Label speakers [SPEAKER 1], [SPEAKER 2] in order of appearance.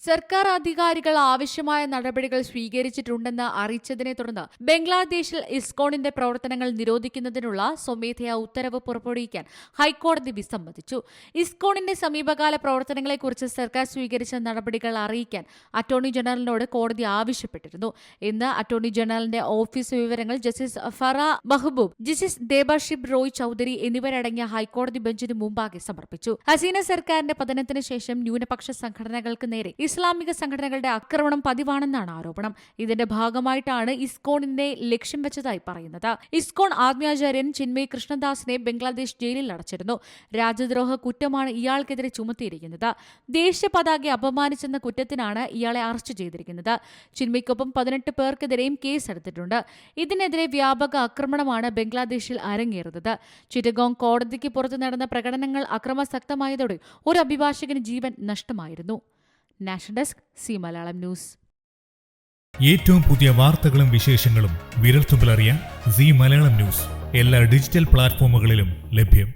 [SPEAKER 1] സർക്കാർ അധികാരികൾ ആവശ്യമായ നടപടികൾ സ്വീകരിച്ചിട്ടുണ്ടെന്ന് അറിയിച്ചതിനെ തുടർന്ന് ബംഗ്ലാദേശിൽ ഇസ്കോണിന്റെ പ്രവർത്തനങ്ങൾ നിരോധിക്കുന്നതിനുള്ള സ്വമേധയാ ഉത്തരവ് പുറപ്പെടുവിക്കാൻ ഹൈക്കോടതി വിസമ്മതിച്ചു. ഇസ്കോണിന്റെ സമീപകാല പ്രവർത്തനങ്ങളെക്കുറിച്ച് സർക്കാർ സ്വീകരിച്ച നടപടികൾ അറിയിക്കാൻ അറ്റോർണി ജനറലിനോട് കോടതി ആവശ്യപ്പെട്ടിരുന്നു. ഇന്ന് അറ്റോർണി ജനറലിന്റെ ഓഫീസ് വിവരങ്ങൾ ജസ്റ്റിസ് ഫറ മഹബൂബ്, ജസ്റ്റിസ് ദേബാഷിബ് റോയ് ചൌധരി എന്നിവരടങ്ങിയ ഹൈക്കോടതി ബെഞ്ചിന് മുമ്പാകെ സമർപ്പിച്ചു. ഹസീന സർക്കാരിന്റെ പതനത്തിന് ശേഷം ന്യൂനപക്ഷ സംഘടനകൾക്ക് നേരെ ഇസ്ലാമിക സംഘടനകളുടെ ആക്രമണം പതിവാണെന്നാണ് ആരോപണം. ഇതിന്റെ ഭാഗമായിട്ടാണ് ഇസ്കോണിനെ ലക്ഷ്യം വെച്ചതായി പറയുന്നത്. ഇസ്കോൺ ആത്മീയാചാര്യൻ ചിന്മയ് കൃഷ്ണദാസിനെ ബംഗ്ലാദേശ് ജയിലിൽ അടച്ചിരുന്നു. രാജ്യദ്രോഹ കുറ്റമാണ് ഇയാൾക്കെതിരെ ചുമത്തിയിരിക്കുന്നത്. ദേശീയ പതാക അപമാനിച്ചെന്ന കുറ്റത്തിനാണ് ഇയാളെ അറസ്റ്റ് ചെയ്തിരിക്കുന്നത്. ചിന്മയ്ക്കൊപ്പം 18 പേർക്കെതിരെയും കേസെടുത്തിട്ടുണ്ട്. ഇതിനെതിരെ വ്യാപക ആക്രമണമാണ് ബംഗ്ലാദേശിൽ അരങ്ങേറുന്നത്. ചിറ്റഗോങ് കോടതിക്ക് പുറത്ത് നടന്ന പ്രകടനങ്ങൾ അക്രമാസക്തമായതോടെ ഒരു അഭിഭാഷകന് ജീവൻ നഷ്ടമായിരുന്നു. National desk, Zee Malayalam news.
[SPEAKER 2] ഏറ്റവും പുതിയ വാർത്തകളും വിശേഷങ്ങളും വിരൽത്തുമ്പിലറിയാൻ സി മലയാളം ന്യൂസ് എല്ലാ ഡിജിറ്റൽ പ്ലാറ്റ്ഫോമുകളിലും ലഭ്യം.